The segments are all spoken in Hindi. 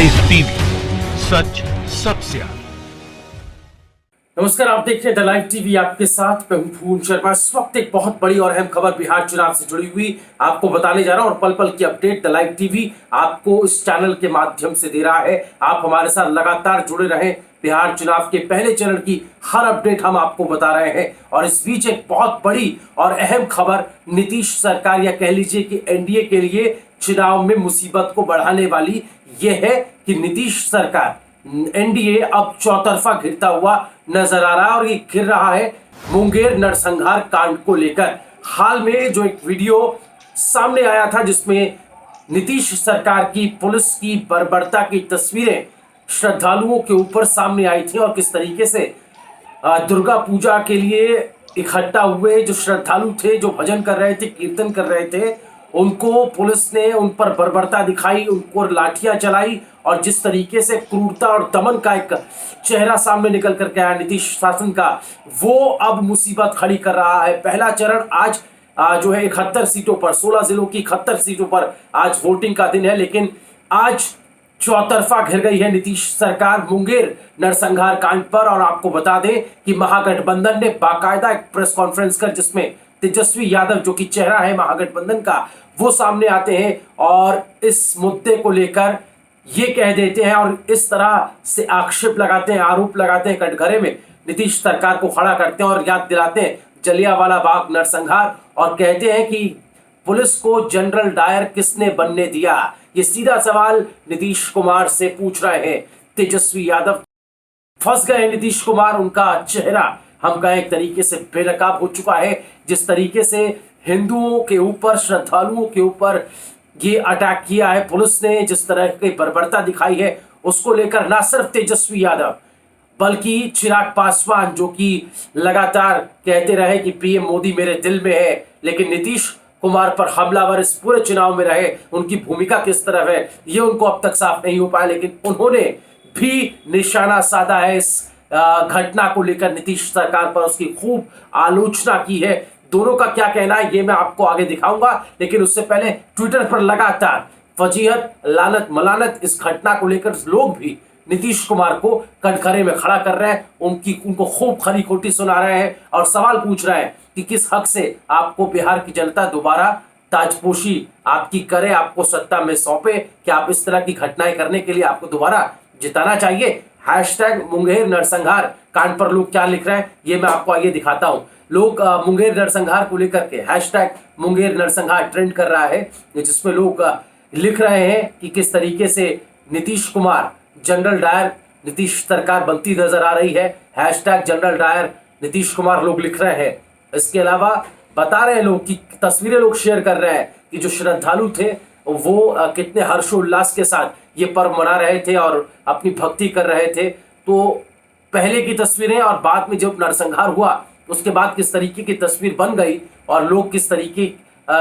लाइव टीवी, सच सबसे आगे। नमस्कार, आप देख रहे हैं द लाइव टीवी। आपके साथ मैं हूं पूर्ण शर्मा। इस वक्त एक बहुत बड़ी और अहम खबर बिहार चुनाव से जुड़ी हुई आपको बताने जा रहा हूं और पल पल की अपडेट द लाइव टीवी आपको इस चैनल के माध्यम से दे रहा है। आप हमारे साथ लगातार जुड़े रहें। बिहार चुनाव के पहले चरण की हर अपडेट हम आपको बता रहे हैं और इस बीच एक बहुत बड़ी और अहम खबर नीतीश सरकार या कह लीजिए कि एनडीए के लिए चुनाव में मुसीबत को बढ़ाने वाली यह है कि नीतीश सरकार एनडीए अब चौतरफा घिरता हुआ नजर आ रहा है और ये घिर रहा है मुंगेर नरसंहार कांड को लेकर। हाल में जो एक वीडियो सामने आया था जिसमें नीतीश सरकार की पुलिस की बर्बरता की तस्वीरें श्रद्धालुओं के ऊपर सामने आई थी और किस तरीके से दुर्गा पूजा के लिए इकट्ठा हुए जो श्रद्धालु थे, जो भजन कर रहे थे, कीर्तन कर रहे थे, उनको पुलिस ने उन पर बर्बरता दिखाई, उनको लाठियां चलाई और जिस तरीके से क्रूरता और दमन का एक चेहरा सामने निकल करके आया नीतीश शासन का, वो अब मुसीबत खड़ी कर रहा है। पहला चरण आज जो है 71 सीटों पर, 16 जिलों की 71 सीटों पर आज वोटिंग का दिन है, लेकिन आज चौतरफा घिर गई है नीतीश सरकार मुंगेर नरसंहार कांड पर। और आपको बता दें कि महागठबंधन ने बाकायदा एक प्रेस कॉन्फ्रेंस कर जिसमें तेजस्वी यादव जो कि चेहरा है महागठबंधन का, वो सामने आते हैं और इस मुद्दे को लेकर ये कह देते हैं और इस तरह से आक्षेप लगाते हैं, आरोप लगाते हैं, कटघरे में नीतीश सरकार को खड़ा करते हैं और याद दिलाते हैं जलियांवाला बाग नरसंहार और कहते हैं कि पुलिस को जनरल डायर किसने बनने दिया। ये सीधा सवाल नीतीश कुमार से पूछ रहे हैं तेजस्वी यादव। फंस गए नीतीश कुमार, उनका चेहरा हम कहें एक तरीके से बेनकाब हो चुका है। जिस तरीके से हिंदुओं के ऊपर, श्रद्धालुओं के ऊपर ये अटैक किया है पुलिस ने, जिस तरह की बर्बरता दिखाई है, उसको लेकर ना सिर्फ तेजस्वी यादव बल्कि चिराग पासवान जो कि लगातार कहते रहे कि पीएम मोदी मेरे दिल में है, लेकिन नीतीश कुमार पर हमलावर इस पूरे चुनाव में रहे, उनकी भूमिका किस तरह है ये उनको अब तक साफ नहीं हो पाया, लेकिन उन्होंने भी निशाना साधा है इस घटना को लेकर नीतीश सरकार पर, उसकी खूब आलोचना की है। दोनों का क्या कहना है ये मैं आपको आगे दिखाऊंगा, लेकिन उससे पहले ट्विटर पर लगातार फजीहत, लानत, मलानत इस घटना को लेकर लोग भी नीतीश कुमार को कटघरे में खड़ा कर रहे हैं, उनको खूब खरी खोटी सुना रहे हैं और सवाल पूछ रहे हैं कि किस हक से आपको बिहार की जनता दोबारा ताजपोशी आपकी करे, आपको सत्ता में सौंपे, कि आप इस तरह की घटनाएं करने के लिए आपको दोबारा जिताना चाहिए। हैशटैग मुंगेर नरसंहार कांड पर लोग क्या लिख रहे हैं ये मैं आपको आगे दिखाता हूं। लोग मुंगेर नरसंहार को लेकर के हैशटैग मुंगेर नरसंहार ट्रेंड कर रहा है, जिसमें लोग लिख रहे हैं कि किस तरीके से नीतीश कुमार जनरल डायर, नीतीश सरकार बनती नजर आ रही है। Hashtag general Dyer Nitish Kumar लोग लिख रहे हैं। इसके अलावा बता रहे हैं लोग कि तस्वीरें लोग शेयर कर रहे हैं कि जो श्रद्धालु थे वो कितने हर्षोल्लास के साथ ये पर्व मना रहे थे और अपनी भक्ति कर रहे थे। तो पहले की तस्वीरें और बाद में जब नरसंहार हुआ उसके बाद किस तरीके की तस्वीर बन गई और लोग किस तरीके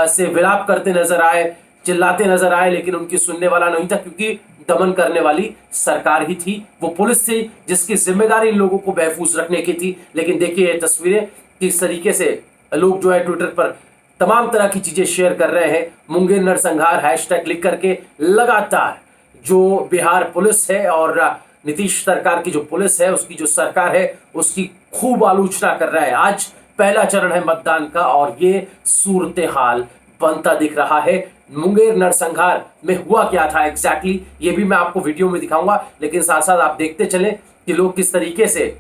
से विलाप करते नजर आए, चिल्लाते नजर आए, लेकिन उनकी सुनने वाला नहीं था क्योंकि दमन करने वाली सरकार ही थी, वो पुलिस थी जिसकी जिम्मेदारी इन लोगों को महफूज रखने की थी। लेकिन देखिए ये तस्वीरें किस तरीके से लोग जो है ट्विटर पर तमाम तरह की चीजें शेयर कर रहे हैं। मुंगेर नरसंहार हैशटैग लिख करके लगातार जो बिहार पुलिस है और नीतीश सरकार की जो पुलिस है, उसकी जो सरकार है, उसकी खूब आलोचना कर रहा है। आज पहला चरण है मतदान का और ये सूरत हाल बनता दिख रहा है। मुंगेर नरसंहार में हुआ क्या था एग्जैक्टली ये भी मैं आपको वीडियो में दिखाऊंगा, लेकिन साथ साथ आप देखते चलें कि लोग किस तरीके से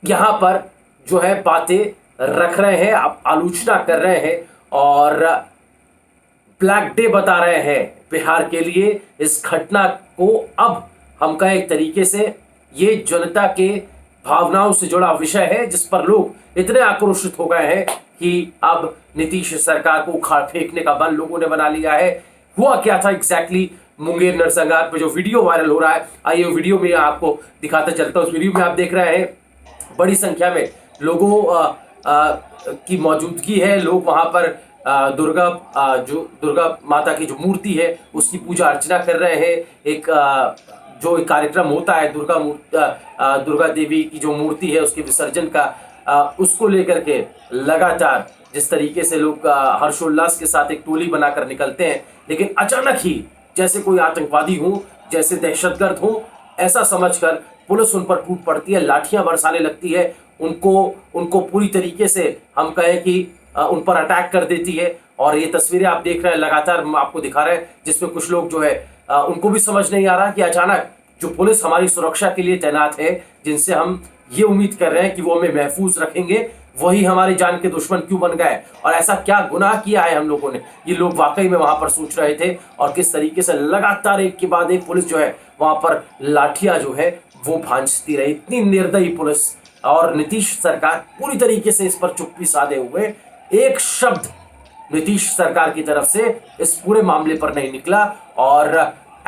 यहां पर जो है बातें रख रहे हैं, आलोचना कर रहे हैं और ब्लैक डे बता रहे हैं बिहार के लिए। इस घटना को अब हम कहें एक तरीके से ये जनता के भावनाओं से जुड़ा विषय है जिस पर लोग इतने आक्रोशित हो गए हैं कि अब नीतीश सरकार को उखाड़ फेंकने का बल लोगों ने बना लिया है। हुआ क्या था एग्जैक्टली मुंगेर नरसंहार पे जो वीडियो वायरल हो रहा है, आइए वीडियो में आपको दिखाता चलता हूं। उस वीडियो में आप देख रहे हैं बड़ी संख्या में लोगों की मौजूदगी है। लोग वहां पर दुर्गा माता की जो मूर्ति है उसकी पूजा अर्चना कर रहे हैं। एक जो एक कार्यक्रम होता है दुर्गा देवी की जो मूर्ति है उसके विसर्जन का, उसको लेकर के लगातार जिस तरीके से लोग हर्षोल्लास के साथ एक टोली बनाकर निकलते हैं, लेकिन अचानक ही जैसे कोई आतंकवादी हो जैसे दहशतगर्द हो, ऐसा समझकर पुलिस उन पर टूट पड़ती है, लाठियां बरसाने लगती है, उनको पूरी तरीके से हम कहें कि उन पर अटैक कर देती है। और ये तस्वीरें आप देख रहे हैं, लगातार आपको दिखा रहे हैं, जिसमें कुछ लोग जो है उनको भी समझ नहीं आ रहा कि अचानक जो पुलिस हमारी सुरक्षा के लिए तैनात है, जिनसे हम ये उम्मीद कर रहे हैं कि वो हमें महफूज रखेंगे, वही हमारी जान के दुश्मन क्यों बन गए और ऐसा क्या गुनाह किया है हम लोगों ने। ये लोग वाकई में वहां पर सोच रहे थे और किस तरीके से लगातार एक के बाद एक पुलिस जो है वहां पर लाठियां जो है वो भांजती रही। इतनी निर्दयी पुलिस। और नीतीश सरकार पूरी तरीके से इस पर चुप्पी साधे हुए, एक शब्द नीतीश सरकार की तरफ से इस पूरे मामले पर नहीं निकला और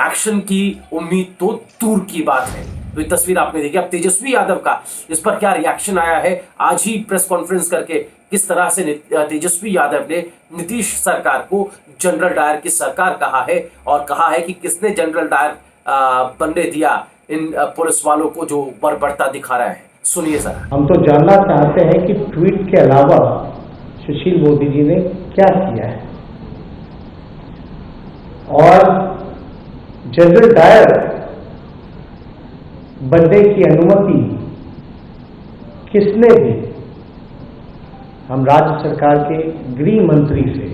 एक्शन की उम्मीद तो दूर की बात है। तो ये तस्वीर आपने देखी। अब तेजस्वी यादव का इस पर क्या रिएक्शन आया है, आज ही प्रेस कॉन्फ्रेंस करके किस तरह से तेजस्वी यादव ने नीतीश सरकार को जनरल डायर की सरकार कहा है और कहा है कि किसने जनरल डायर बनने दिया इन पुलिस वालों को जो बर्बरता दिखा रहा है। सुनिए सर। हम तो जानना चाहते हैं कि ट्वीट के अलावा सुशील मोदी जी ने क्या किया है और जनरल डायर बनने की अनुमति किसने दी। हम राज्य सरकार के गृह मंत्री से,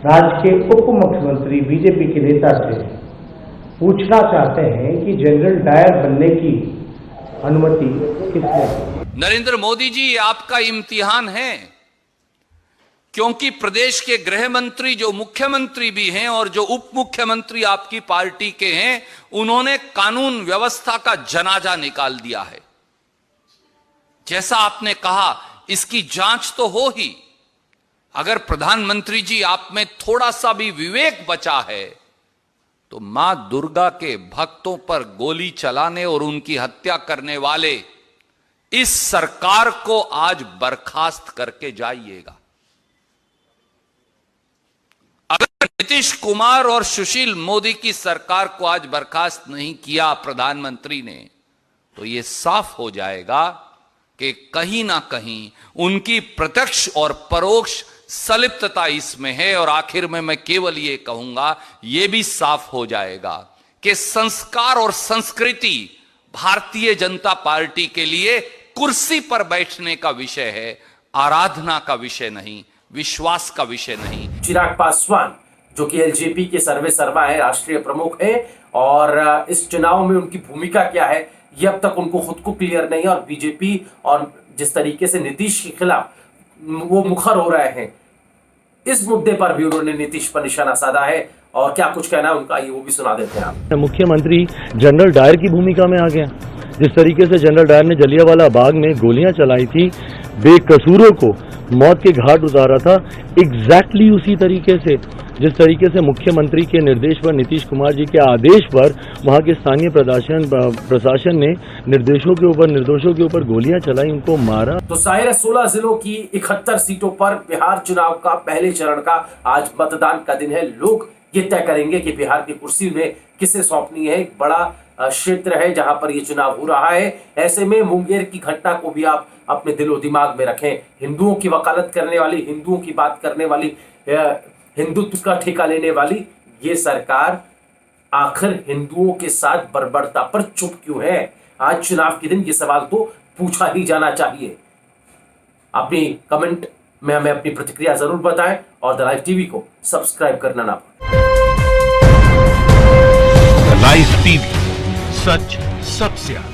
राज्य के उप मुख्यमंत्री बीजेपी के नेता से पूछना चाहते हैं कि जनरल डायर बनने की अनुमति किसने दी। नरेंद्र मोदी जी, ये आपका इम्तिहान है, क्योंकि प्रदेश के गृह मंत्री जो मुख्यमंत्री भी हैं और जो उप मुख्यमंत्री आपकी पार्टी के हैं, उन्होंने कानून व्यवस्था का जनाजा निकाल दिया है। जैसा आपने कहा, इसकी जांच तो हो ही। अगर प्रधानमंत्री जी आप में थोड़ा सा भी विवेक बचा है तो मां दुर्गा के भक्तों पर गोली चलाने और उनकी हत्या करने वाले इस सरकार को आज बर्खास्त करके जाइएगा। अगर नीतीश कुमार और सुशील मोदी की सरकार को आज बर्खास्त नहीं किया प्रधानमंत्री ने, तो यह साफ हो जाएगा कि कहीं ना कहीं उनकी प्रत्यक्ष और परोक्ष संलिप्तता इसमें है। और आखिर में मैं केवल ये कहूंगा, यह भी साफ हो जाएगा कि संस्कार और संस्कृति भारतीय जनता पार्टी के लिए कुर्सी पर बैठने का विषय है, आराधना का विषय नहीं, विश्वास का विषय नहीं। चिराग पासवान जो कि एलजेपी के सर्वे सर्वा है, राष्ट्रीय प्रमुख है, और इस चुनाव में उनकी भूमिका क्या है ये अब तक उनको खुद को क्लियर नहीं है। और बीजेपी और जिस तरीके से नीतीश के खिलाफ वो मुखर हो रहे हैं, इस मुद्दे पर भी उन्होंने नीतीश पर निशाना साधा है। और क्या कुछ कहना है उनका, ये वो भी सुना देते हैं आप। मुख्यमंत्री जनरल डायर की भूमिका में आ गया। जिस तरीके से जनरल डायर ने जलियांवाला बाग में गोलियां चलाई थी, बेकसूरों को मौत के घाट उतारा था, एग्जैक्टली उसी तरीके से जिस तरीके से मुख्यमंत्री के निर्देश पर, नीतीश कुमार जी के आदेश पर वहां के स्थानीय प्रशासन ने निर्देशों के ऊपर, निर्दोषों के ऊपर गोलियां चलाई, उनको मारा। तो जाहिर है 16 जिलों की 71 सीटों पर बिहार चुनाव का पहले चरण का आज मतदान का दिन है। लोग ये तय करेंगे कि बिहार की कुर्सी में किसे सौंपनी है। एक बड़ा क्षेत्र है जहां पर ये चुनाव हो रहा है। ऐसे में मुंगेर की घटना को भी आप अपने दिलो दिमाग में रखें। हिंदुओं की वकालत करने वाली, हिंदुओं की बात करने वाली, हिंदुत्व का ठेका लेने वाली ये सरकार आखिर हिंदुओं के साथ बर्बरता पर चुप क्यों है? आज चुनाव के दिन ये सवाल तो पूछा ही जाना चाहिए। अपनी कमेंट में हमें अपनी प्रतिक्रिया जरूर बताएं और द लाइव टीवी को सब्सक्राइब करना ना भूलें। द लाइव टीवी, सच सबसे आगे।